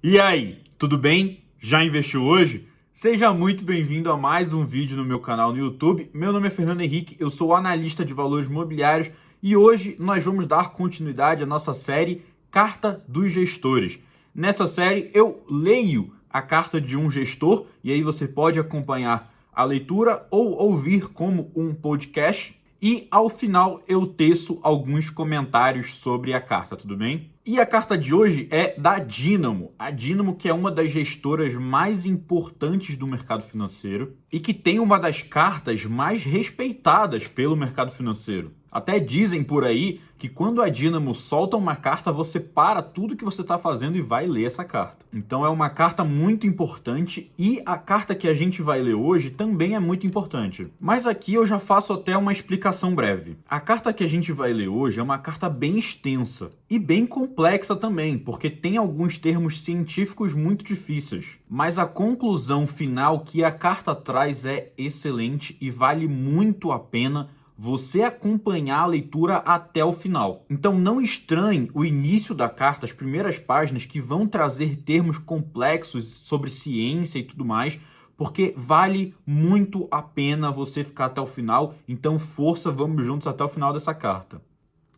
E aí, tudo bem? Já investiu hoje? Seja muito bem-vindo a mais um vídeo no meu canal no YouTube. Meu nome é Fernando Henrique, eu sou analista de valores imobiliários e hoje nós vamos dar continuidade à nossa série Carta dos Gestores. Nessa série eu leio a carta de um gestor e aí você pode acompanhar a leitura ou ouvir como um podcast. E ao final eu teço alguns comentários sobre a carta, tudo bem? E a carta de hoje é da Dynamo. A Dynamo, que é uma das gestoras mais importantes do mercado financeiro e que tem uma das cartas mais respeitadas pelo mercado financeiro. Até dizem por aí que quando a Dynamo solta uma carta, você para tudo que você está fazendo e vai ler essa carta. Então é uma carta muito importante e a carta que a gente vai ler hoje também é muito importante. Mas aqui eu já faço até uma explicação breve. A carta que a gente vai ler hoje é uma carta bem extensa e bem complexa também, porque tem alguns termos científicos muito difíceis. Mas a conclusão final que a carta traz é excelente e vale muito a pena você acompanhar a leitura até o final. Então não estranhe o início da carta, as primeiras páginas que vão trazer termos complexos sobre ciência e tudo mais, porque vale muito a pena você ficar até o final. Então força, vamos juntos até o final dessa carta.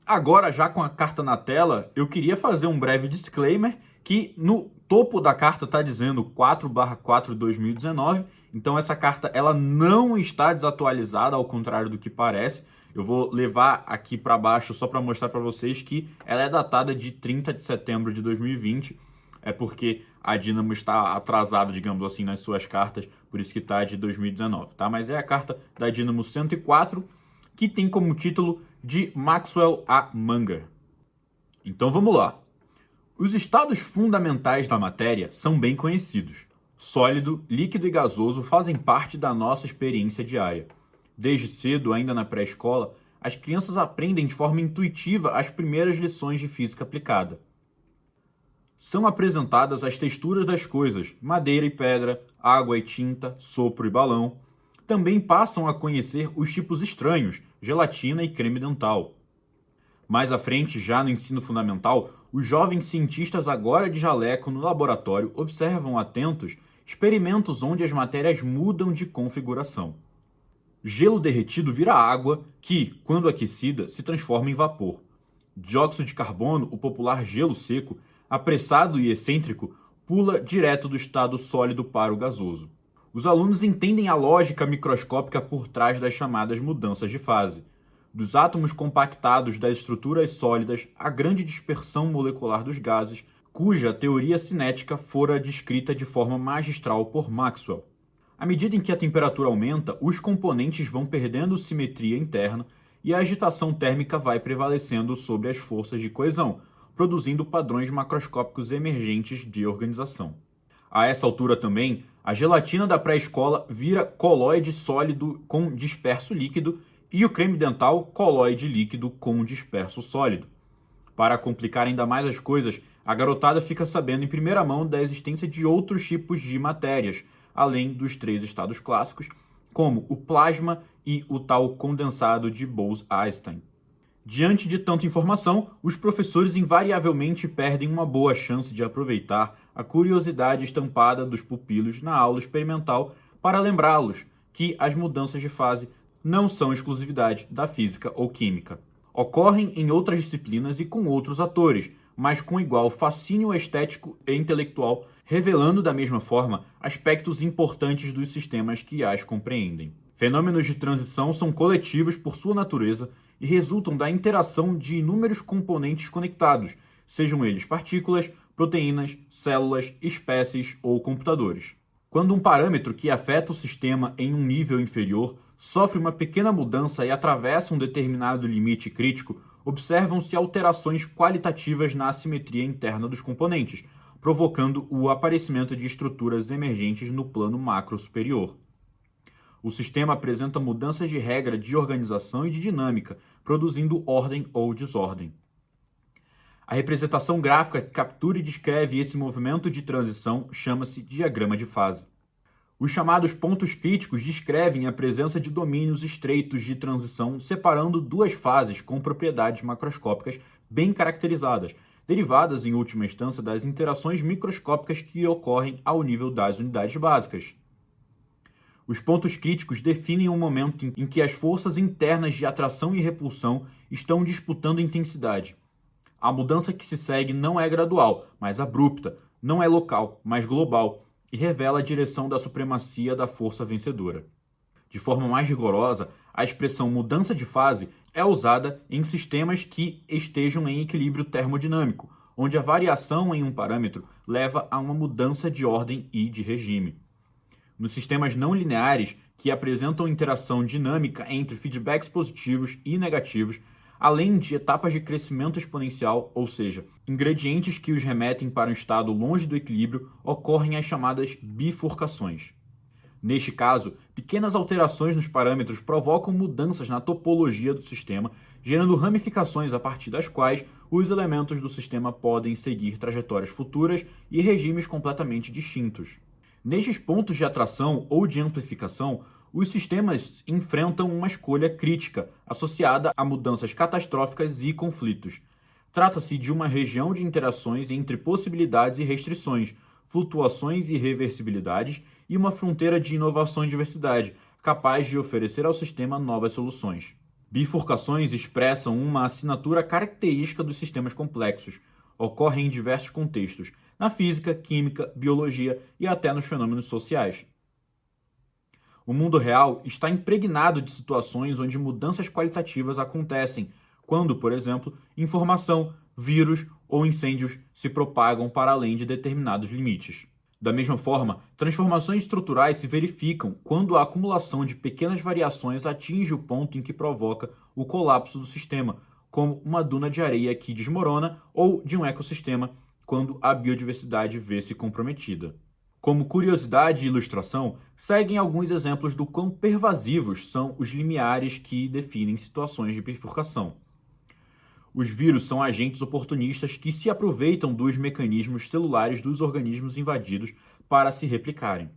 Agora, já com a carta na tela, eu queria fazer um breve disclaimer que no topo da carta está dizendo 4/4/2019, então essa carta ela não está desatualizada, ao contrário do que parece. Eu vou levar aqui para baixo só para mostrar para vocês que ela é datada de 30 de setembro de 2020, é porque a Dynamo está atrasada, digamos assim, nas suas cartas, por isso que está de 2019, tá? Mas é a carta da Dynamo 104, que tem como título de Maxwell A. Munger. Então vamos lá. Os estados fundamentais da matéria são bem conhecidos. Sólido, líquido e gasoso fazem parte da nossa experiência diária. Desde cedo, ainda na pré-escola, as crianças aprendem de forma intuitiva as primeiras lições de física aplicada. São apresentadas as texturas das coisas, madeira e pedra, água e tinta, sopro e balão. Também passam a conhecer os tipos estranhos, gelatina e creme dental. Mais à frente, já no ensino fundamental, os jovens cientistas agora de jaleco no laboratório observam atentos experimentos onde as matérias mudam de configuração. Gelo derretido vira água que, quando aquecida, se transforma em vapor. Dióxido de carbono, o popular gelo seco, apressado e excêntrico, pula direto do estado sólido para o gasoso. Os alunos entendem a lógica microscópica por trás das chamadas mudanças de fase. Dos átomos compactados das estruturas sólidas à grande dispersão molecular dos gases, cuja teoria cinética fora descrita de forma magistral por Maxwell. À medida em que a temperatura aumenta, os componentes vão perdendo simetria interna e a agitação térmica vai prevalecendo sobre as forças de coesão, produzindo padrões macroscópicos emergentes de organização. A essa altura também, a gelatina da pré-escola vira colóide sólido com disperso líquido e o creme dental colóide líquido com disperso sólido. Para complicar ainda mais as coisas, a garotada fica sabendo em primeira mão da existência de outros tipos de matérias, além dos 3 estados clássicos, como o plasma e o tal condensado de Bose-Einstein. Diante de tanta informação, os professores invariavelmente perdem uma boa chance de aproveitar a curiosidade estampada dos pupilos na aula experimental para lembrá-los que as mudanças de fase não são exclusividade da física ou química. Ocorrem em outras disciplinas e com outros atores, mas com igual fascínio estético e intelectual, revelando da mesma forma aspectos importantes dos sistemas que as compreendem. Fenômenos de transição são coletivos por sua natureza e resultam da interação de inúmeros componentes conectados, sejam eles partículas, proteínas, células, espécies ou computadores. Quando um parâmetro que afeta o sistema em um nível inferior sofre uma pequena mudança e atravessa um determinado limite crítico, observam-se alterações qualitativas na assimetria interna dos componentes, provocando o aparecimento de estruturas emergentes no plano macro superior. O sistema apresenta mudanças de regra de organização e de dinâmica, produzindo ordem ou desordem. A representação gráfica que captura e descreve esse movimento de transição chama-se diagrama de fase. Os chamados pontos críticos descrevem a presença de domínios estreitos de transição separando duas fases com propriedades macroscópicas bem caracterizadas, derivadas em última instância das interações microscópicas que ocorrem ao nível das unidades básicas. Os pontos críticos definem um momento em que as forças internas de atração e repulsão estão disputando intensidade. A mudança que se segue não é gradual, mas abrupta, não é local, mas global, e revela a direção da supremacia da força vencedora. De forma mais rigorosa, a expressão mudança de fase é usada em sistemas que estejam em equilíbrio termodinâmico, onde a variação em um parâmetro leva a uma mudança de ordem e de regime. Nos sistemas não lineares, que apresentam interação dinâmica entre feedbacks positivos e negativos, além de etapas de crescimento exponencial, ou seja, ingredientes que os remetem para um estado longe do equilíbrio, ocorrem as chamadas bifurcações. Neste caso, pequenas alterações nos parâmetros provocam mudanças na topologia do sistema, gerando ramificações a partir das quais os elementos do sistema podem seguir trajetórias futuras e regimes completamente distintos. Nestes pontos de atração ou de amplificação, os sistemas enfrentam uma escolha crítica, associada a mudanças catastróficas e conflitos. Trata-se de uma região de interações entre possibilidades e restrições, flutuações e reversibilidades, e uma fronteira de inovação e diversidade, capaz de oferecer ao sistema novas soluções. Bifurcações expressam uma assinatura característica dos sistemas complexos. Ocorrem em diversos contextos, na física, química, biologia e até nos fenômenos sociais. O mundo real está impregnado de situações onde mudanças qualitativas acontecem, quando, por exemplo, informação, vírus ou incêndios se propagam para além de determinados limites. Da mesma forma, transformações estruturais se verificam quando a acumulação de pequenas variações atinge o ponto em que provoca o colapso do sistema, como uma duna de areia que desmorona, ou de um ecossistema, quando a biodiversidade vê-se comprometida. Como curiosidade e ilustração, seguem alguns exemplos do quão pervasivos são os limiares que definem situações de bifurcação. Os vírus são agentes oportunistas que se aproveitam dos mecanismos celulares dos organismos invadidos para se replicarem.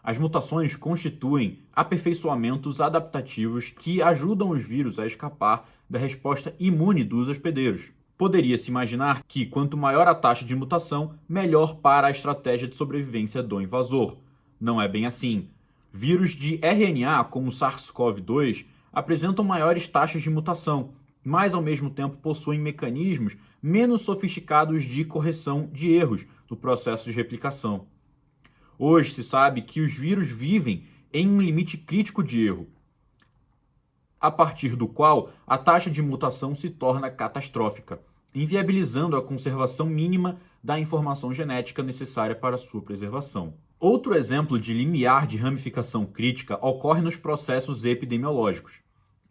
As mutações constituem aperfeiçoamentos adaptativos que ajudam os vírus a escapar da resposta imune dos hospedeiros. Poderia-se imaginar que, quanto maior a taxa de mutação, melhor para a estratégia de sobrevivência do invasor. Não é bem assim. Vírus de RNA, como o SARS-CoV-2, apresentam maiores taxas de mutação, mas ao mesmo tempo possuem mecanismos menos sofisticados de correção de erros no processo de replicação. Hoje se sabe que os vírus vivem em um limite crítico de erro, a partir do qual a taxa de mutação se torna catastrófica, inviabilizando a conservação mínima da informação genética necessária para sua preservação. Outro exemplo de limiar de ramificação crítica ocorre nos processos epidemiológicos.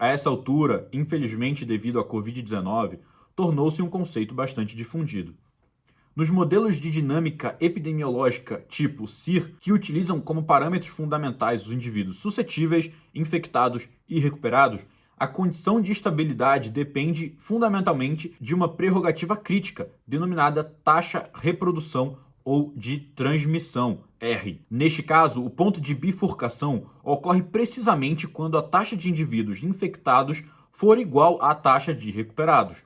A essa altura, infelizmente devido à Covid-19, tornou-se um conceito bastante difundido. Nos modelos de dinâmica epidemiológica tipo CIR, que utilizam como parâmetros fundamentais os indivíduos suscetíveis, infectados e recuperados, a condição de estabilidade depende fundamentalmente de uma prerrogativa crítica, denominada taxa reprodução ou de transmissão, R. Neste caso, o ponto de bifurcação ocorre precisamente quando a taxa de indivíduos infectados for igual à taxa de recuperados.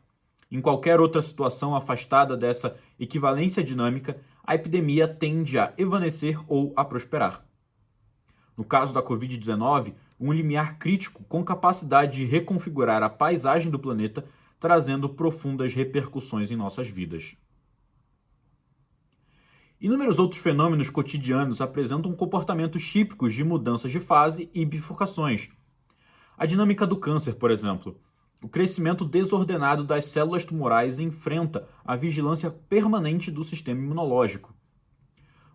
Em qualquer outra situação afastada dessa equivalência dinâmica, a epidemia tende a evanescer ou a prosperar. No caso da Covid-19, um limiar crítico com capacidade de reconfigurar a paisagem do planeta, trazendo profundas repercussões em nossas vidas. Inúmeros outros fenômenos cotidianos apresentam comportamentos típicos de mudanças de fase e bifurcações. A dinâmica do câncer, por exemplo. O crescimento desordenado das células tumorais enfrenta a vigilância permanente do sistema imunológico.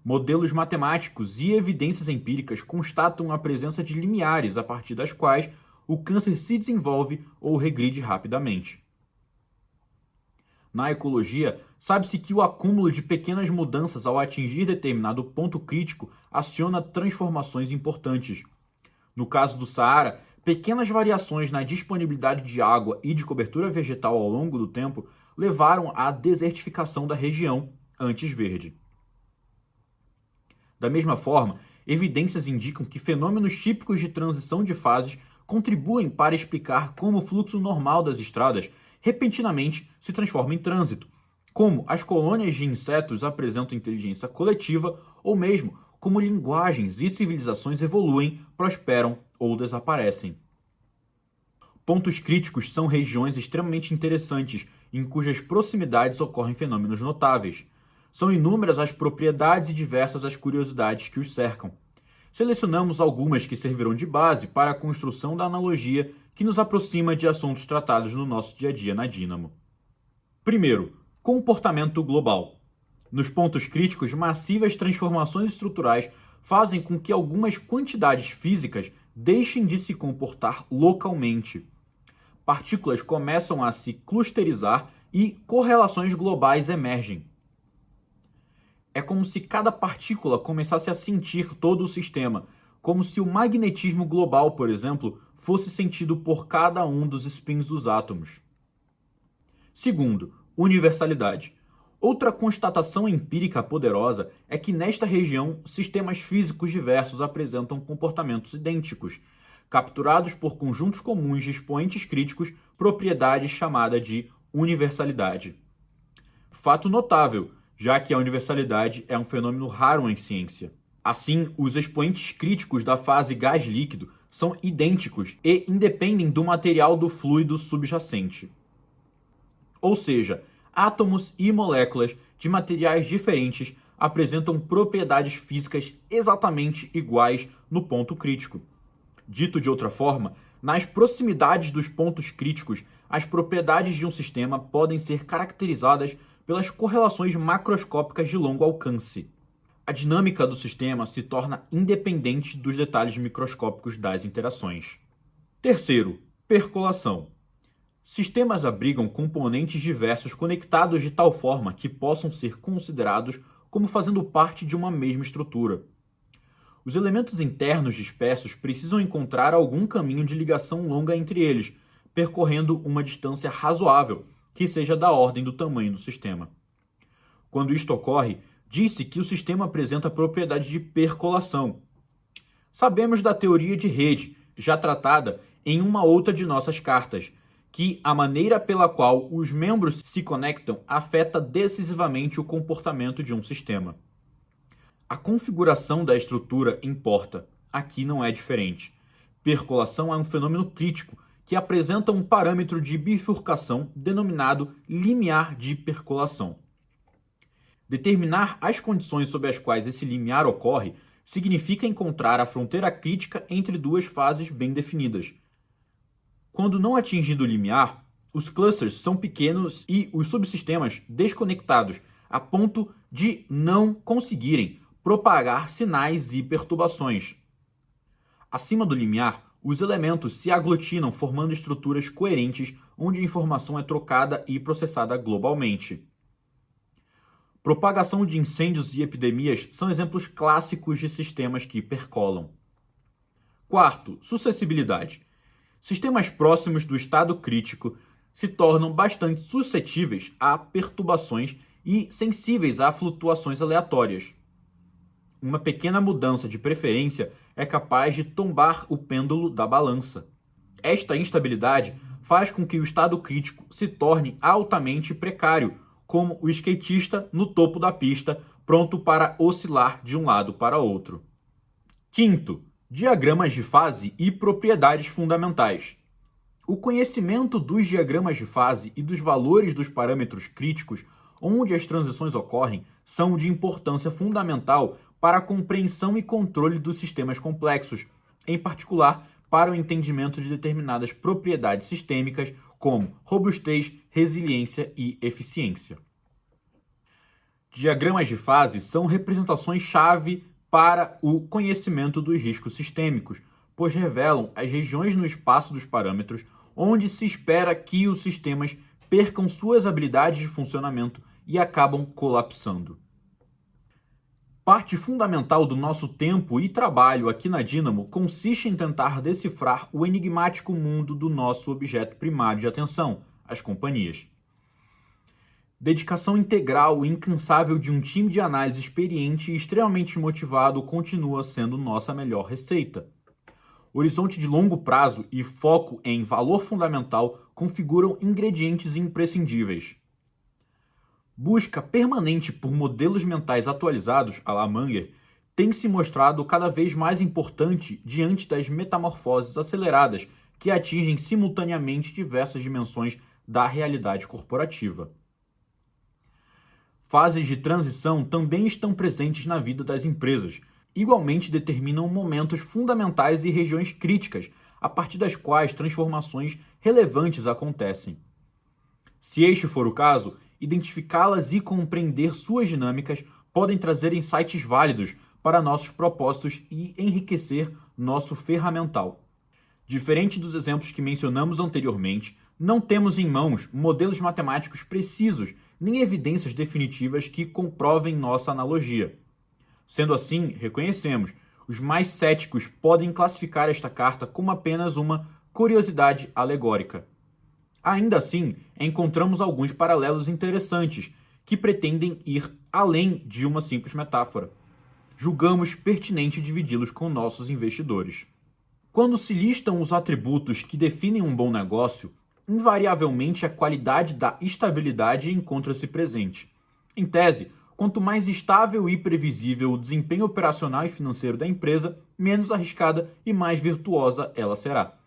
Modelos matemáticos e evidências empíricas constatam a presença de limiares a partir das quais o câncer se desenvolve ou regride rapidamente. Na ecologia, sabe-se que o acúmulo de pequenas mudanças ao atingir determinado ponto crítico aciona transformações importantes. No caso do Saara, pequenas variações na disponibilidade de água e de cobertura vegetal ao longo do tempo levaram à desertificação da região, antes verde. Da mesma forma, evidências indicam que fenômenos típicos de transição de fases contribuem para explicar como o fluxo normal das estradas repentinamente se transforma em trânsito, como as colônias de insetos apresentam inteligência coletiva ou mesmo como linguagens e civilizações evoluem, prosperam ou desaparecem. Pontos críticos são regiões extremamente interessantes, em cujas proximidades ocorrem fenômenos notáveis. São inúmeras as propriedades e diversas as curiosidades que os cercam. Selecionamos algumas que servirão de base para a construção da analogia que nos aproxima de assuntos tratados no nosso dia a dia na Dynamo. Primeiro, comportamento global. Nos pontos críticos, massivas transformações estruturais fazem com que algumas quantidades físicas deixem de se comportar localmente. Partículas começam a se clusterizar e correlações globais emergem. É como se cada partícula começasse a sentir todo o sistema, como se o magnetismo global, por exemplo, fosse sentido por cada um dos spins dos átomos. Segundo, universalidade. Outra constatação empírica poderosa é que nesta região, sistemas físicos diversos apresentam comportamentos idênticos, capturados por conjuntos comuns de expoentes críticos, propriedade chamada de universalidade. Fato notável, já que a universalidade é um fenômeno raro em ciência. Assim, os expoentes críticos da fase gás-líquido são idênticos e independem do material do fluido subjacente. Ou seja, átomos e moléculas de materiais diferentes apresentam propriedades físicas exatamente iguais no ponto crítico. Dito de outra forma, nas proximidades dos pontos críticos, as propriedades de um sistema podem ser caracterizadas pelas correlações macroscópicas de longo alcance. A dinâmica do sistema se torna independente dos detalhes microscópicos das interações. Terceiro, percolação. Sistemas abrigam componentes diversos conectados de tal forma que possam ser considerados como fazendo parte de uma mesma estrutura. Os elementos internos dispersos precisam encontrar algum caminho de ligação longa entre eles, percorrendo uma distância razoável, que seja da ordem do tamanho do sistema. Quando isto ocorre, diz-se que o sistema apresenta a propriedade de percolação. Sabemos da teoria de rede, já tratada em uma outra de nossas cartas, que a maneira pela qual os membros se conectam afeta decisivamente o comportamento de um sistema. A configuração da estrutura importa. Aqui não é diferente. Percolação é um fenômeno crítico que apresenta um parâmetro de bifurcação denominado limiar de percolação. Determinar as condições sob as quais esse limiar ocorre significa encontrar a fronteira crítica entre duas fases bem definidas. Quando não atingido o limiar, os clusters são pequenos e os subsistemas desconectados, a ponto de não conseguirem propagar sinais e perturbações. Acima do limiar, os elementos se aglutinam formando estruturas coerentes onde a informação é trocada e processada globalmente. Propagação de incêndios e epidemias são exemplos clássicos de sistemas que percolam. Quarto, sucessibilidade. Sistemas próximos do estado crítico se tornam bastante suscetíveis a perturbações e sensíveis a flutuações aleatórias. Uma pequena mudança de preferência é capaz de tombar o pêndulo da balança. Esta instabilidade faz com que o estado crítico se torne altamente precário, como o skatista no topo da pista, pronto para oscilar de um lado para outro. Quinto, diagramas de fase e propriedades fundamentais. O conhecimento dos diagramas de fase e dos valores dos parâmetros críticos onde as transições ocorrem são de importância fundamental para a compreensão e controle dos sistemas complexos, em particular para o entendimento de determinadas propriedades sistêmicas como robustez, resiliência e eficiência. Diagramas de fase são representações-chave para o conhecimento dos riscos sistêmicos, pois revelam as regiões no espaço dos parâmetros onde se espera que os sistemas percam suas habilidades de funcionamento e acabam colapsando. Parte fundamental do nosso tempo e trabalho aqui na Dynamo consiste em tentar decifrar o enigmático mundo do nosso objeto primário de atenção, as companhias. Dedicação integral e incansável de um time de análise experiente e extremamente motivado continua sendo nossa melhor receita. Horizonte de longo prazo e foco em valor fundamental configuram ingredientes imprescindíveis. Busca permanente por modelos mentais atualizados, à la Munger, tem se mostrado cada vez mais importante diante das metamorfoses aceleradas que atingem simultaneamente diversas dimensões da realidade corporativa. Fases de transição também estão presentes na vida das empresas. Igualmente determinam momentos fundamentais e regiões críticas, a partir das quais transformações relevantes acontecem. Se este for o caso, identificá-las e compreender suas dinâmicas podem trazer insights válidos para nossos propósitos e enriquecer nosso ferramental. Diferente dos exemplos que mencionamos anteriormente, não temos em mãos modelos matemáticos precisos nem evidências definitivas que comprovem nossa analogia. Sendo assim, reconhecemos, os mais céticos podem classificar esta carta como apenas uma curiosidade alegórica. Ainda assim, encontramos alguns paralelos interessantes que pretendem ir além de uma simples metáfora. Julgamos pertinente dividi-los com nossos investidores. Quando se listam os atributos que definem um bom negócio, invariavelmente a qualidade da estabilidade encontra-se presente. Em tese, quanto mais estável e previsível o desempenho operacional e financeiro da empresa, menos arriscada e mais virtuosa ela será.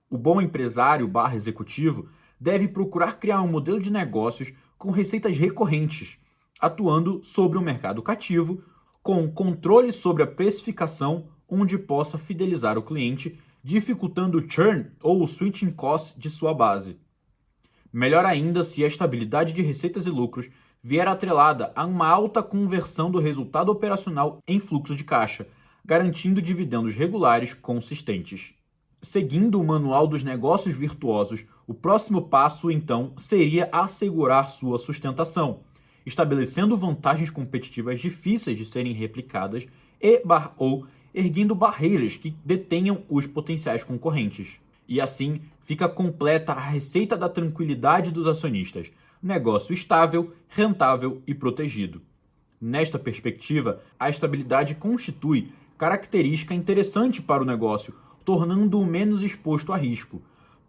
O bom empresário/executivo deve procurar criar um modelo de negócios com receitas recorrentes, atuando sobre o mercado cativo, com controle sobre a precificação, onde possa fidelizar o cliente, dificultando o churn ou o switching cost de sua base. Melhor ainda se a estabilidade de receitas e lucros vier atrelada a uma alta conversão do resultado operacional em fluxo de caixa, garantindo dividendos regulares consistentes. Seguindo o manual dos negócios virtuosos, o próximo passo, então, seria assegurar sua sustentação, estabelecendo vantagens competitivas difíceis de serem replicadas ou erguendo barreiras que detenham os potenciais concorrentes. E assim, fica completa a receita da tranquilidade dos acionistas, negócio estável, rentável e protegido. Nesta perspectiva, a estabilidade constitui característica interessante para o negócio, tornando-o menos exposto a risco.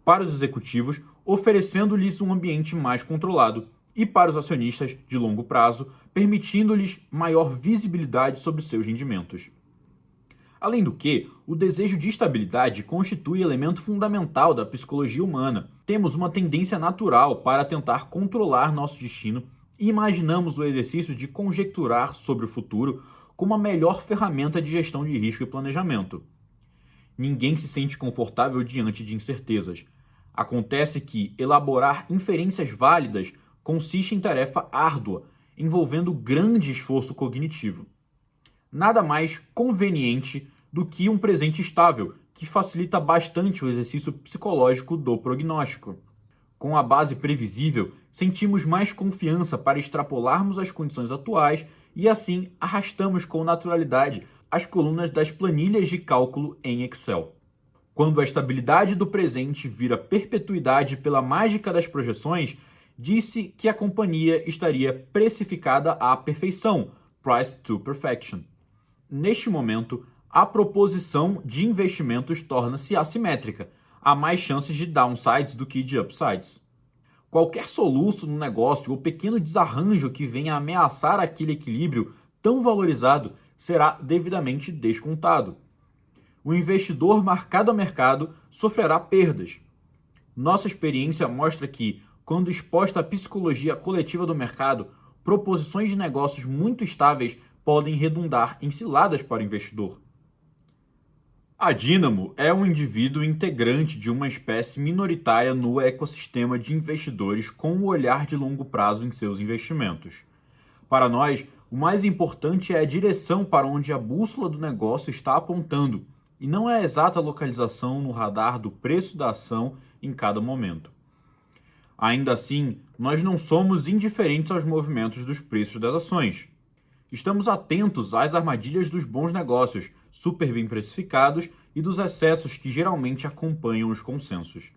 Para os executivos, oferecendo-lhes um ambiente mais controlado, e para os acionistas de longo prazo, permitindo-lhes maior visibilidade sobre seus rendimentos. Além do que, o desejo de estabilidade constitui elemento fundamental da psicologia humana. Temos uma tendência natural para tentar controlar nosso destino e imaginamos o exercício de conjecturar sobre o futuro como a melhor ferramenta de gestão de risco e planejamento. Ninguém se sente confortável diante de incertezas. Acontece que elaborar inferências válidas consiste em tarefa árdua, envolvendo grande esforço cognitivo. Nada mais conveniente do que um presente estável, que facilita bastante o exercício psicológico do prognóstico. Com a base previsível, sentimos mais confiança para extrapolarmos as condições atuais e assim arrastamos com naturalidade as colunas das planilhas de cálculo em Excel. Quando a estabilidade do presente vira perpetuidade pela mágica das projeções, disse que a companhia estaria precificada à perfeição, priced to perfection. Neste momento, a proposição de investimentos torna-se assimétrica. Há mais chances de downsides do que de upsides. Qualquer soluço no negócio ou pequeno desarranjo que venha ameaçar aquele equilíbrio tão valorizado será devidamente descontado. O investidor marcado a mercado sofrerá perdas. Nossa experiência mostra que, quando exposta à psicologia coletiva do mercado, proposições de negócios muito estáveis podem redundar em ciladas para o investidor. A Dínamo é um indivíduo integrante de uma espécie minoritária no ecossistema de investidores com um olhar de longo prazo em seus investimentos. Para nós, o mais importante é a direção para onde a bússola do negócio está apontando, e não é a exata localização no radar do preço da ação em cada momento. Ainda assim, nós não somos indiferentes aos movimentos dos preços das ações. Estamos atentos às armadilhas dos bons negócios, super bem precificados, e dos excessos que geralmente acompanham os consensos.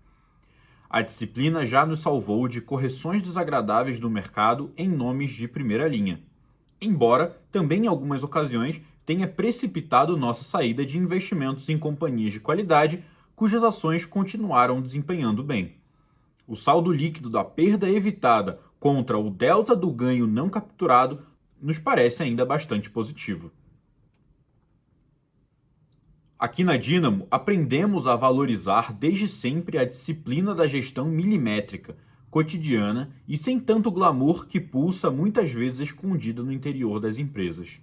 A disciplina já nos salvou de correções desagradáveis do mercado em nomes de primeira linha, embora também em algumas ocasiões tenha precipitado nossa saída de investimentos em companhias de qualidade cujas ações continuaram desempenhando bem. O saldo líquido da perda evitada contra o delta do ganho não capturado nos parece ainda bastante positivo. Aqui na Dynamo, aprendemos a valorizar desde sempre a disciplina da gestão milimétrica, cotidiana e sem tanto glamour que pulsa muitas vezes escondida no interior das empresas.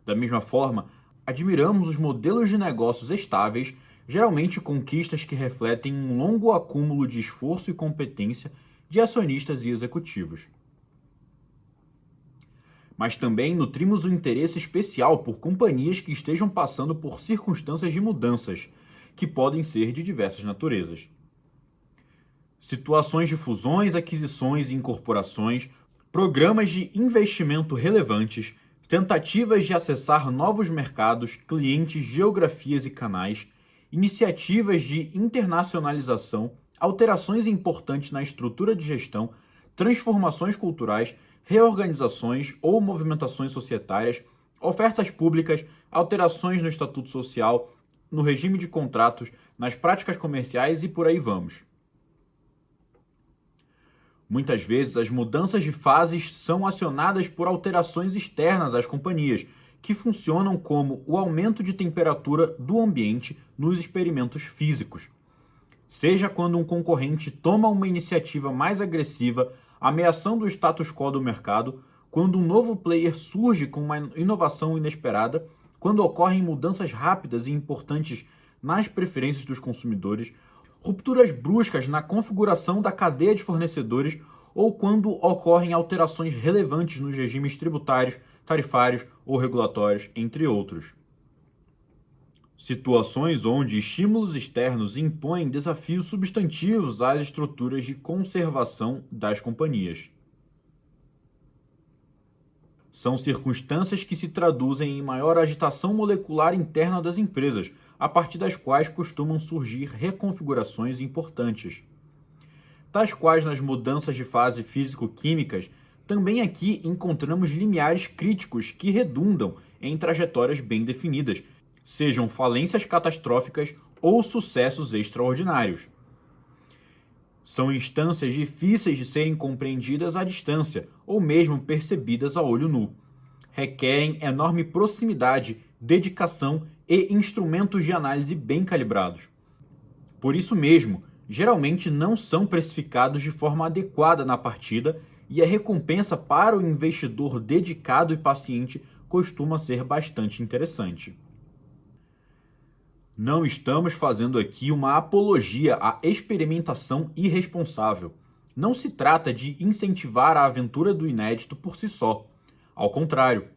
Da mesma forma, admiramos os modelos de negócios estáveis, geralmente conquistas que refletem um longo acúmulo de esforço e competência de acionistas e executivos. Mas também nutrimos um interesse especial por companhias que estejam passando por circunstâncias de mudanças, que podem ser de diversas naturezas. Situações de fusões, aquisições e incorporações, programas de investimento relevantes, tentativas de acessar novos mercados, clientes, geografias e canais, iniciativas de internacionalização, alterações importantes na estrutura de gestão, transformações culturais, reorganizações ou movimentações societárias, ofertas públicas, alterações no estatuto social, no regime de contratos, nas práticas comerciais e por aí vamos. Muitas vezes, as mudanças de fases são acionadas por alterações externas às companhias, que funcionam como o aumento de temperatura do ambiente nos experimentos físicos. Seja quando um concorrente toma uma iniciativa mais agressiva, ameaçando o status quo do mercado, quando um novo player surge com uma inovação inesperada, quando ocorrem mudanças rápidas e importantes nas preferências dos consumidores, rupturas bruscas na configuração da cadeia de fornecedores ou quando ocorrem alterações relevantes nos regimes tributários, tarifários ou regulatórios, entre outros. Situações onde estímulos externos impõem desafios substantivos às estruturas de conservação das companhias. São circunstâncias que se traduzem em maior agitação molecular interna das empresas, a partir das quais costumam surgir reconfigurações importantes. Tais quais nas mudanças de fase físico-químicas, também aqui encontramos limiares críticos que redundam em trajetórias bem definidas, sejam falências catastróficas ou sucessos extraordinários. São instâncias difíceis de serem compreendidas à distância ou mesmo percebidas a olho nu. Requerem enorme proximidade, dedicação e instrumentos de análise bem calibrados. Por isso mesmo, geralmente não são precificados de forma adequada na partida e a recompensa para o investidor dedicado e paciente costuma ser bastante interessante. Não estamos fazendo aqui uma apologia à experimentação irresponsável. Não se trata de incentivar a aventura do inédito por si só. Ao contrário,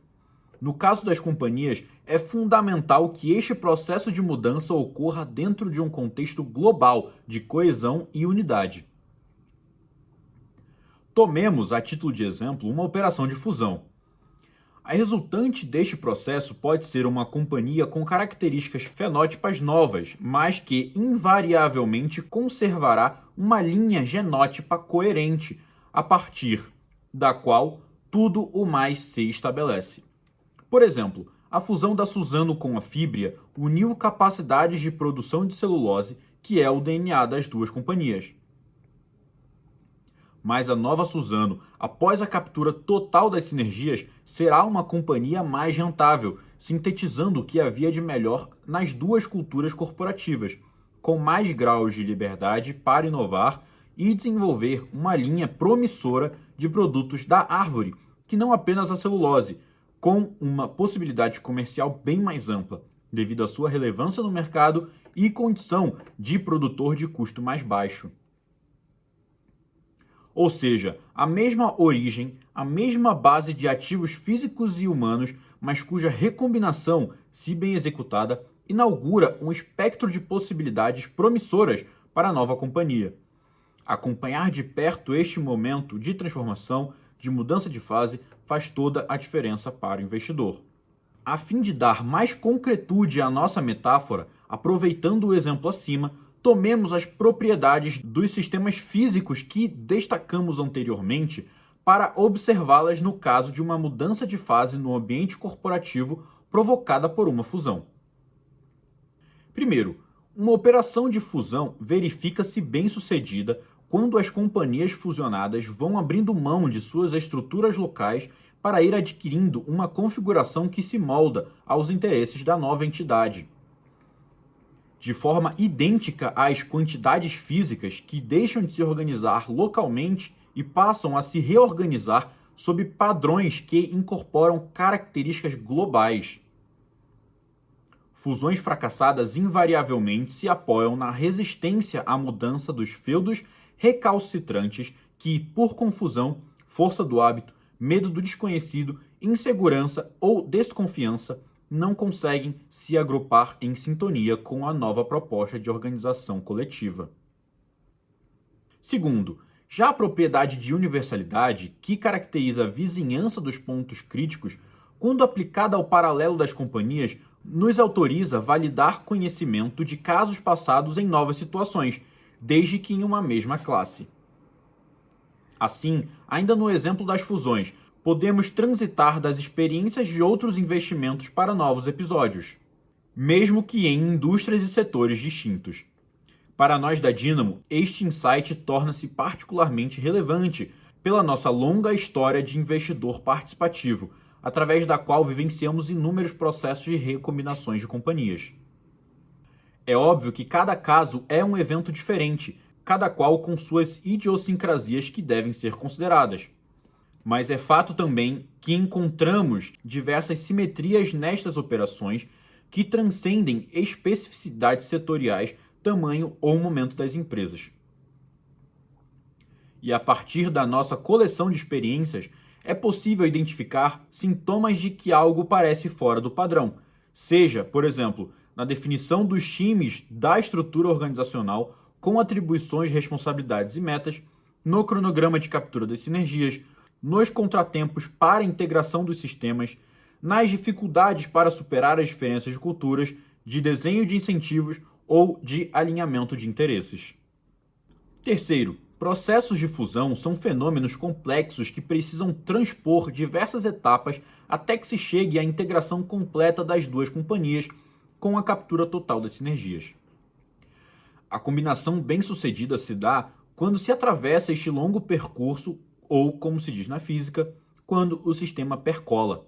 no caso das companhias, é fundamental que este processo de mudança ocorra dentro de um contexto global de coesão e unidade. Tomemos, a título de exemplo, uma operação de fusão. A resultante deste processo pode ser uma companhia com características fenótipas novas, mas que invariavelmente conservará uma linha genótipa coerente, a partir da qual tudo o mais se estabelece. Por exemplo, a fusão da Suzano com a Fibria uniu capacidades de produção de celulose, que é o DNA das duas companhias. Mas a nova Suzano, após a captura total das sinergias, será uma companhia mais rentável, sintetizando o que havia de melhor nas duas culturas corporativas, com mais graus de liberdade para inovar e desenvolver uma linha promissora de produtos da árvore, que não apenas a celulose, com uma possibilidade comercial bem mais ampla, devido à sua relevância no mercado e condição de produtor de custo mais baixo. Ou seja, a mesma origem, a mesma base de ativos físicos e humanos, mas cuja recombinação, se bem executada, inaugura um espectro de possibilidades promissoras para a nova companhia. Acompanhar de perto este momento de transformação, de mudança de fase, faz toda a diferença para o investidor. A fim de dar mais concretude à nossa metáfora, aproveitando o exemplo acima, tomemos as propriedades dos sistemas físicos que destacamos anteriormente para observá-las no caso de uma mudança de fase no ambiente corporativo provocada por uma fusão. Primeiro, uma operação de fusão verifica-se bem-sucedida quando as companhias fusionadas vão abrindo mão de suas estruturas locais para ir adquirindo uma configuração que se molda aos interesses da nova entidade. De forma idêntica às quantidades físicas que deixam de se organizar localmente e passam a se reorganizar sob padrões que incorporam características globais. Fusões fracassadas invariavelmente se apoiam na resistência à mudança dos feudos recalcitrantes que, por confusão, força do hábito, medo do desconhecido, insegurança ou desconfiança, não conseguem se agrupar em sintonia com a nova proposta de organização coletiva. Segundo, já a propriedade de universalidade, que caracteriza a vizinhança dos pontos críticos, quando aplicada ao paralelo das companhias, nos autoriza a validar conhecimento de casos passados em novas situações, desde que em uma mesma classe. Assim, ainda no exemplo das fusões, podemos transitar das experiências de outros investimentos para novos episódios, mesmo que em indústrias e setores distintos. Para nós da Dynamo, este insight torna-se particularmente relevante pela nossa longa história de investidor participativo, através da qual vivenciamos inúmeros processos de recombinações de companhias. É óbvio que cada caso é um evento diferente, cada qual com suas idiosincrasias que devem ser consideradas. Mas é fato também que encontramos diversas simetrias nestas operações que transcendem especificidades setoriais, tamanho ou momento das empresas. E a partir da nossa coleção de experiências, é possível identificar sintomas de que algo parece fora do padrão, seja, por exemplo, na definição dos times da estrutura organizacional com atribuições, responsabilidades e metas, no cronograma de captura das sinergias, nos contratempos para a integração dos sistemas, nas dificuldades para superar as diferenças de culturas, de desenho de incentivos ou de alinhamento de interesses. Terceiro, processos de fusão são fenômenos complexos que precisam transpor diversas etapas até que se chegue à integração completa das duas companhias com a captura total das sinergias. A combinação bem-sucedida se dá quando se atravessa este longo percurso ou, como se diz na física, quando o sistema percola.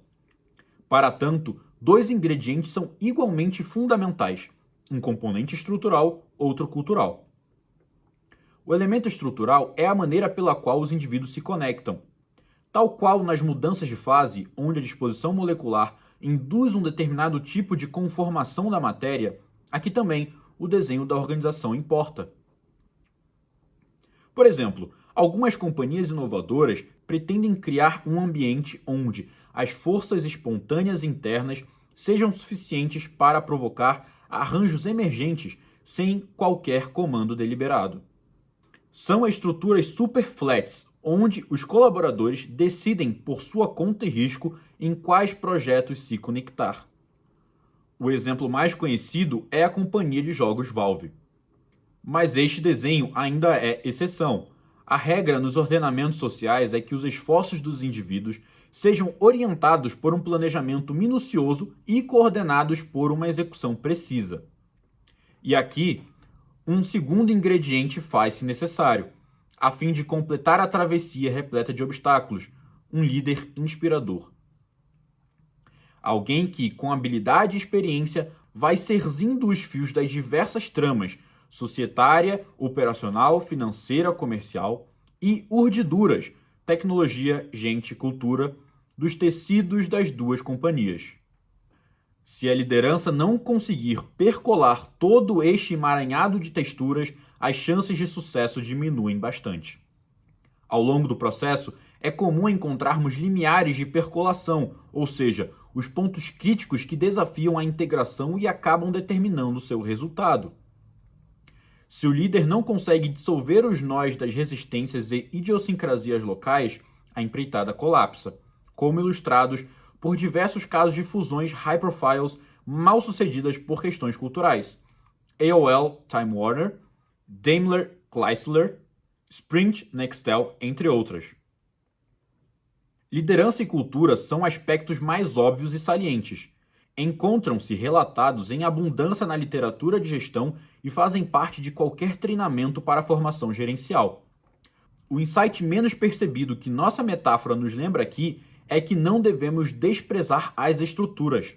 Para tanto, dois ingredientes são igualmente fundamentais, um componente estrutural, outro cultural. O elemento estrutural é a maneira pela qual os indivíduos se conectam. Tal qual nas mudanças de fase, onde a disposição molecular induz um determinado tipo de conformação da matéria, aqui também o desenho da organização importa. Por exemplo, algumas companhias inovadoras pretendem criar um ambiente onde as forças espontâneas internas sejam suficientes para provocar arranjos emergentes sem qualquer comando deliberado. São estruturas superflats, onde os colaboradores decidem por sua conta e risco em quais projetos se conectar. O exemplo mais conhecido é a companhia de jogos Valve. Mas este desenho ainda é exceção. A regra nos ordenamentos sociais é que os esforços dos indivíduos sejam orientados por um planejamento minucioso e coordenados por uma execução precisa. E aqui, um segundo ingrediente faz-se necessário, a fim de completar a travessia repleta de obstáculos, um líder inspirador. Alguém que, com habilidade e experiência, vai serzindo os fios das diversas tramas, societária, operacional, financeira, comercial e urdiduras, tecnologia, gente, cultura, dos tecidos das duas companhias. Se a liderança não conseguir percolar todo este emaranhado de texturas, as chances de sucesso diminuem bastante. Ao longo do processo, é comum encontrarmos limiares de percolação, ou seja, os pontos críticos que desafiam a integração e acabam determinando seu resultado. Se o líder não consegue dissolver os nós das resistências e idiosincrasias locais, a empreitada colapsa, como ilustrados por diversos casos de fusões high profiles mal sucedidas por questões culturais. AOL Time Warner, Daimler Chrysler, Sprint Nextel, entre outras. Liderança e cultura são aspectos mais óbvios e salientes. Encontram-se relatados em abundância na literatura de gestão e fazem parte de qualquer treinamento para a formação gerencial. O insight menos percebido que nossa metáfora nos lembra aqui é que não devemos desprezar as estruturas.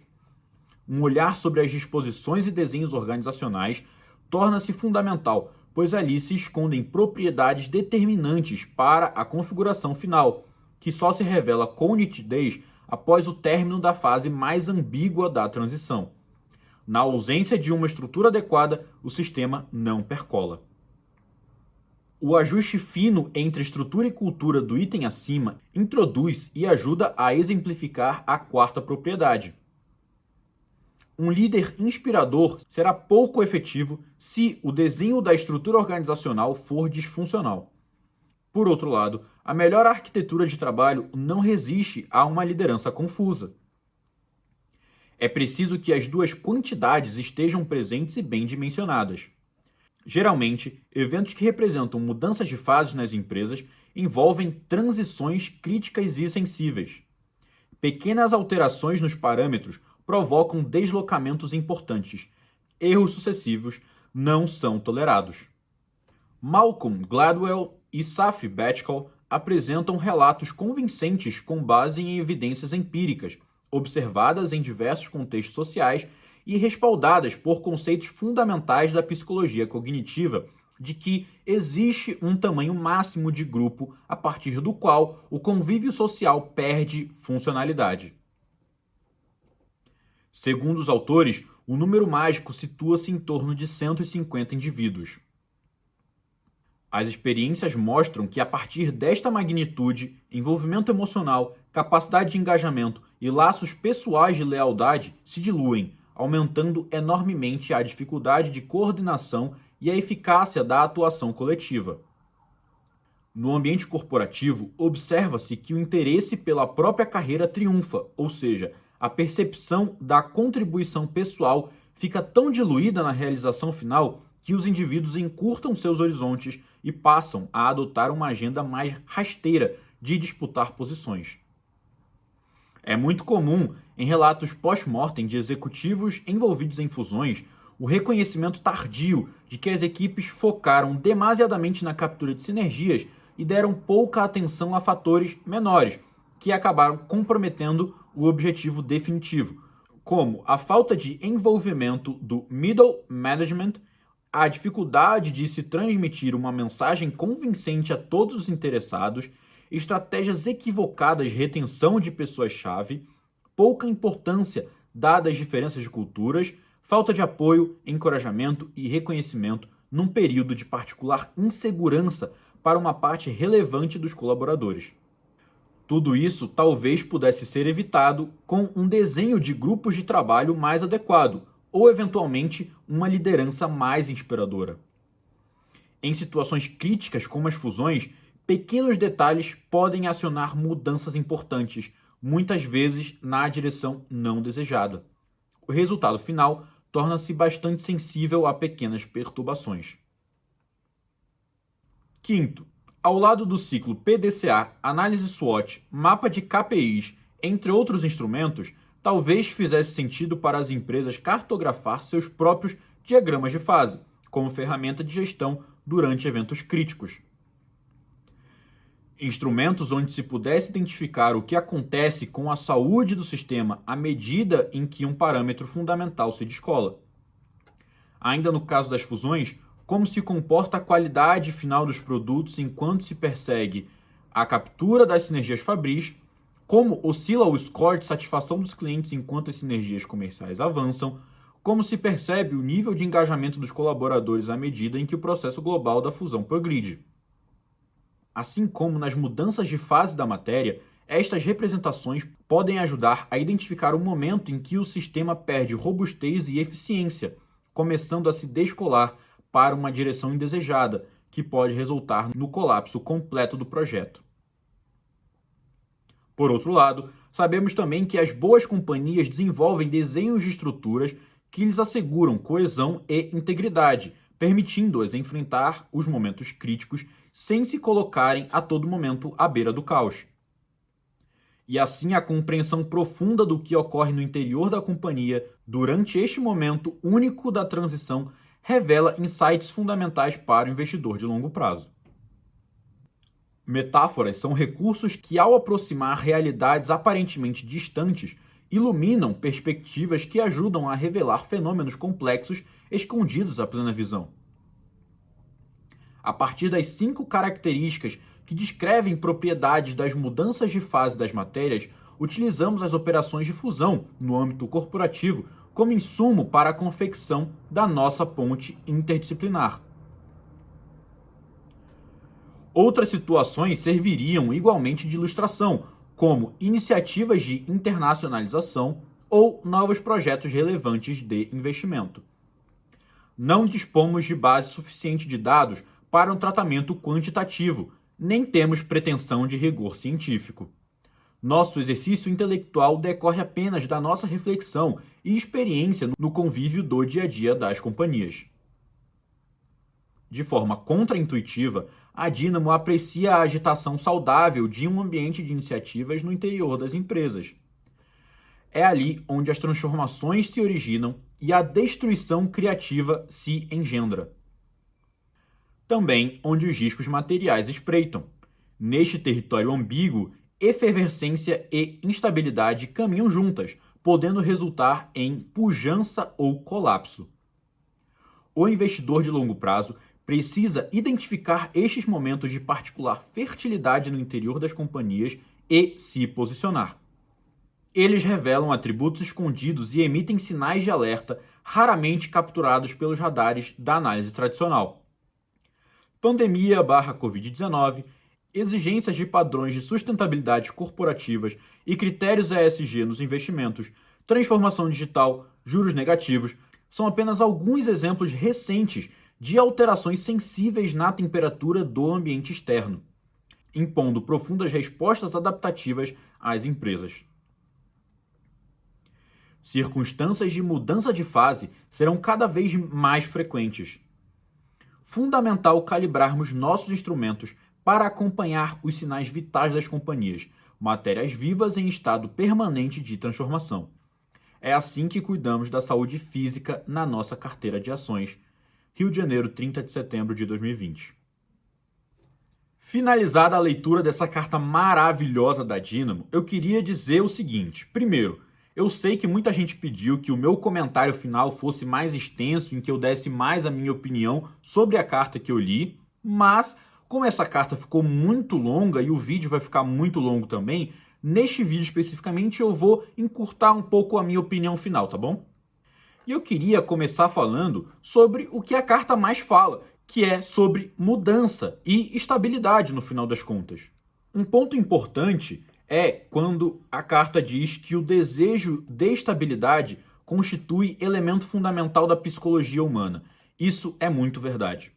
Um olhar sobre as disposições e desenhos organizacionais torna-se fundamental, pois ali se escondem propriedades determinantes para a configuração final, que só se revela com nitidez após o término da fase mais ambígua da transição. Na ausência de uma estrutura adequada, o sistema não percola. O ajuste fino entre estrutura e cultura do item acima introduz e ajuda a exemplificar a quarta propriedade. Um líder inspirador será pouco efetivo se o desenho da estrutura organizacional for disfuncional. Por outro lado, a melhor arquitetura de trabalho não resiste a uma liderança confusa. É preciso que as duas quantidades estejam presentes e bem dimensionadas. Geralmente, eventos que representam mudanças de fases nas empresas envolvem transições críticas e sensíveis. Pequenas alterações nos parâmetros provocam deslocamentos importantes. Erros sucessivos não são tolerados. Malcolm Gladwell e Safy Bhatkal apresentam relatos convincentes com base em evidências empíricas, observadas em diversos contextos sociais e respaldadas por conceitos fundamentais da psicologia cognitiva de que existe um tamanho máximo de grupo a partir do qual o convívio social perde funcionalidade. Segundo os autores, o número mágico situa-se em torno de 150 indivíduos. As experiências mostram que, a partir desta magnitude, envolvimento emocional, capacidade de engajamento e laços pessoais de lealdade se diluem, aumentando enormemente a dificuldade de coordenação e a eficácia da atuação coletiva. No ambiente corporativo, observa-se que o interesse pela própria carreira triunfa, ou seja, a percepção da contribuição pessoal fica tão diluída na realização final que os indivíduos encurtam seus horizontes e passam a adotar uma agenda mais rasteira de disputar posições. É muito comum, em relatos pós-mortem de executivos envolvidos em fusões, o reconhecimento tardio de que as equipes focaram demasiadamente na captura de sinergias e deram pouca atenção a fatores menores, que acabaram comprometendo o objetivo definitivo, como a falta de envolvimento do middle management, a dificuldade de se transmitir uma mensagem convincente a todos os interessados, estratégias equivocadas de retenção de pessoas-chave, pouca importância dada às diferenças de culturas, falta de apoio, encorajamento e reconhecimento num período de particular insegurança para uma parte relevante dos colaboradores. Tudo isso talvez pudesse ser evitado com um desenho de grupos de trabalho mais adequado ou, eventualmente, uma liderança mais inspiradora. Em situações críticas como as fusões, pequenos detalhes podem acionar mudanças importantes, muitas vezes na direção não desejada. O resultado final torna-se bastante sensível a pequenas perturbações. Quinto, ao lado do ciclo PDCA, análise SWOT, mapa de KPIs, entre outros instrumentos, talvez fizesse sentido para as empresas cartografar seus próprios diagramas de fase, como ferramenta de gestão durante eventos críticos. Instrumentos onde se pudesse identificar o que acontece com a saúde do sistema à medida em que um parâmetro fundamental se descola. Ainda no caso das fusões, como se comporta a qualidade final dos produtos enquanto se persegue a captura das sinergias fabris, como oscila o score de satisfação dos clientes enquanto as sinergias comerciais avançam, como se percebe o nível de engajamento dos colaboradores à medida em que o processo global da fusão progride. Assim como nas mudanças de fase da matéria, estas representações podem ajudar a identificar o momento em que o sistema perde robustez e eficiência, começando a se descolar para uma direção indesejada, que pode resultar no colapso completo do projeto. Por outro lado, sabemos também que as boas companhias desenvolvem desenhos de estruturas que lhes asseguram coesão e integridade, permitindo-as enfrentar os momentos críticos sem se colocarem a todo momento à beira do caos. E assim a compreensão profunda do que ocorre no interior da companhia durante este momento único da transição revela insights fundamentais para o investidor de longo prazo. Metáforas são recursos que, ao aproximar realidades aparentemente distantes, iluminam perspectivas que ajudam a revelar fenômenos complexos escondidos à plena visão. A partir das 5 características que descrevem propriedades das mudanças de fase das matérias, utilizamos as operações de fusão no âmbito corporativo como insumo para a confecção da nossa ponte interdisciplinar. Outras situações serviriam igualmente de ilustração, como iniciativas de internacionalização ou novos projetos relevantes de investimento. Não dispomos de base suficiente de dados para um tratamento quantitativo, nem temos pretensão de rigor científico. Nosso exercício intelectual decorre apenas da nossa reflexão e experiência no convívio do dia a dia das companhias. De forma contraintuitiva, a Dynamo aprecia a agitação saudável de um ambiente de iniciativas no interior das empresas. É ali onde as transformações se originam e a destruição criativa se engendra. Também onde os riscos materiais espreitam. Neste território ambíguo, efervescência e instabilidade caminham juntas, podendo resultar em pujança ou colapso. O investidor de longo prazo precisa identificar estes momentos de particular fertilidade no interior das companhias e se posicionar. Eles revelam atributos escondidos e emitem sinais de alerta raramente capturados pelos radares da análise tradicional. Pandemia/Covid-19, exigências de padrões de sustentabilidade corporativas e critérios ESG nos investimentos, transformação digital, juros negativos, são apenas alguns exemplos recentes de alterações sensíveis na temperatura do ambiente externo, impondo profundas respostas adaptativas às empresas. Circunstâncias de mudança de fase serão cada vez mais frequentes. Fundamental calibrarmos nossos instrumentos para acompanhar os sinais vitais das companhias, matérias vivas em estado permanente de transformação. É assim que cuidamos da saúde física na nossa carteira de ações. Rio de Janeiro, 30 de setembro de 2020. Finalizada a leitura dessa carta maravilhosa da Dynamo, eu queria dizer o seguinte. Primeiro, eu sei que muita gente pediu que o meu comentário final fosse mais extenso, em que eu desse mais a minha opinião sobre a carta que eu li, mas como essa carta ficou muito longa e o vídeo vai ficar muito longo também, neste vídeo especificamente eu vou encurtar um pouco a minha opinião final, tá bom? E eu queria começar falando sobre o que a carta mais fala, que é sobre mudança e estabilidade no final das contas. Um ponto importante é quando a carta diz que o desejo de estabilidade constitui elemento fundamental da psicologia humana. Isso é muito verdade.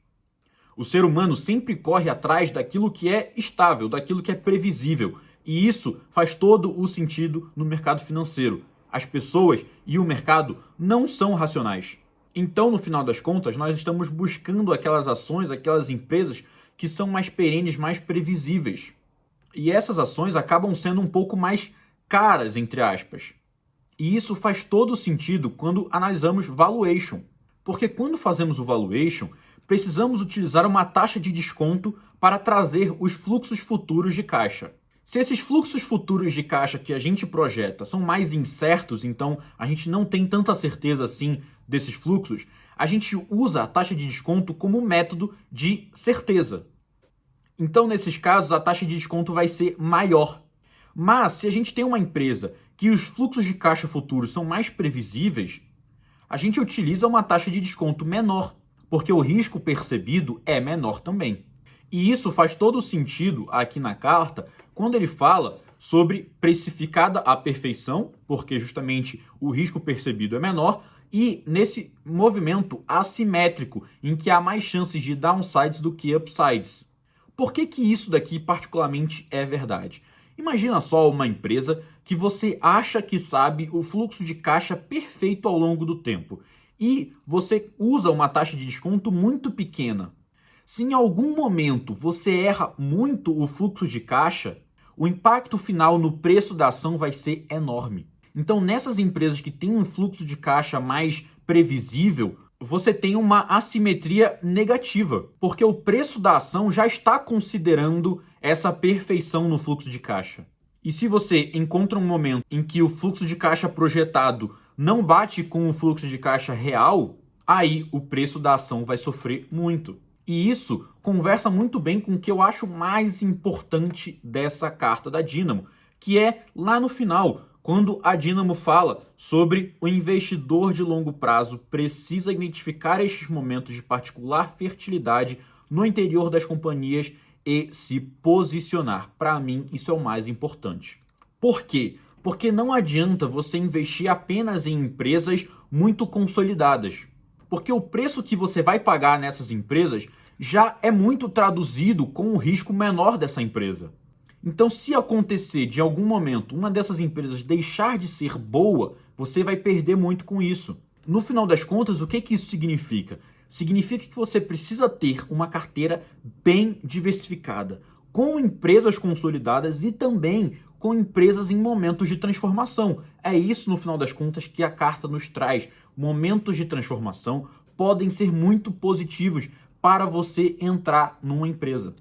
O ser humano sempre corre atrás daquilo que é estável, daquilo que é previsível. E isso faz todo o sentido no mercado financeiro. As pessoas e o mercado não são racionais. Então, no final das contas, nós estamos buscando aquelas ações, aquelas empresas que são mais perenes, mais previsíveis. E essas ações acabam sendo um pouco mais caras, entre aspas. E isso faz todo sentido quando analisamos valuation. Porque quando fazemos o valuation, precisamos utilizar uma taxa de desconto para trazer os fluxos futuros de caixa. Se esses fluxos futuros de caixa que a gente projeta são mais incertos, então a gente não tem tanta certeza assim desses fluxos, a gente usa a taxa de desconto como método de certeza. Então, nesses casos, a taxa de desconto vai ser maior. Mas, se a gente tem uma empresa que os fluxos de caixa futuros são mais previsíveis, a gente utiliza uma taxa de desconto menor, porque o risco percebido é menor também. E isso faz todo sentido aqui na carta, quando ele fala sobre precificada à perfeição, porque justamente o risco percebido é menor, e nesse movimento assimétrico, em que há mais chances de downsides do que upsides. Por que isso daqui particularmente é verdade? Imagina só uma empresa que você acha que sabe o fluxo de caixa perfeito ao longo do tempo, e você usa uma taxa de desconto muito pequena. Se em algum momento você erra muito o fluxo de caixa, o impacto final no preço da ação vai ser enorme. Então, nessas empresas que têm um fluxo de caixa mais previsível, você tem uma assimetria negativa, porque o preço da ação já está considerando essa perfeição no fluxo de caixa. E se você encontra um momento em que o fluxo de caixa projetado não bate com o fluxo de caixa real, aí o preço da ação vai sofrer muito. E isso conversa muito bem com o que eu acho mais importante dessa carta da Dynamo, que é lá no final, quando a Dynamo fala sobre o investidor de longo prazo precisa identificar estes momentos de particular fertilidade no interior das companhias e se posicionar. Para mim, isso é o mais importante. Por quê? Porque não adianta você investir apenas em empresas muito consolidadas. Porque o preço que você vai pagar nessas empresas já é muito traduzido com o risco menor dessa empresa. Então, se acontecer de algum momento uma dessas empresas deixar de ser boa, você vai perder muito com isso. No final das contas, o que isso significa? Significa que você precisa ter uma carteira bem diversificada, com empresas consolidadas e também com empresas em momentos de transformação. É isso, no final das contas, que a carta nos traz. Momentos de transformação podem ser muito positivos para você entrar numa empresa.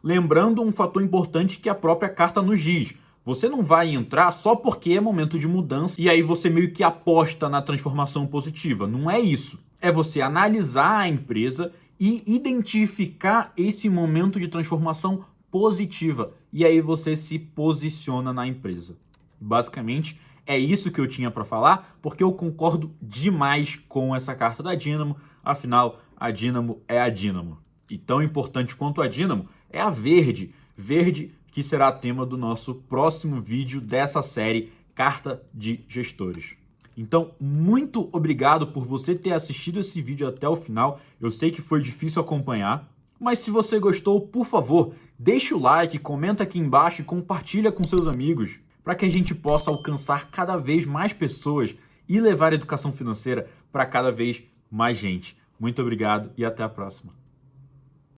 Lembrando um fator importante que a própria carta nos diz. Você não vai entrar só porque é momento de mudança e aí você meio que aposta na transformação positiva. Não é isso. É você analisar a empresa e identificar esse momento de transformação positiva. E aí você se posiciona na empresa. Basicamente, é isso que eu tinha para falar, porque eu concordo demais com essa carta da Dynamo. Afinal, a Dynamo é a Dynamo. E tão importante quanto a Dynamo é a Verde. Verde que será tema do nosso próximo vídeo dessa série Carta de Gestores. Então, muito obrigado por você ter assistido esse vídeo até o final. Eu sei que foi difícil acompanhar, mas se você gostou, por favor, deixa o like, comenta aqui embaixo e compartilha com seus amigos para que a gente possa alcançar cada vez mais pessoas e levar a educação financeira para cada vez mais gente. Muito obrigado e até a próxima.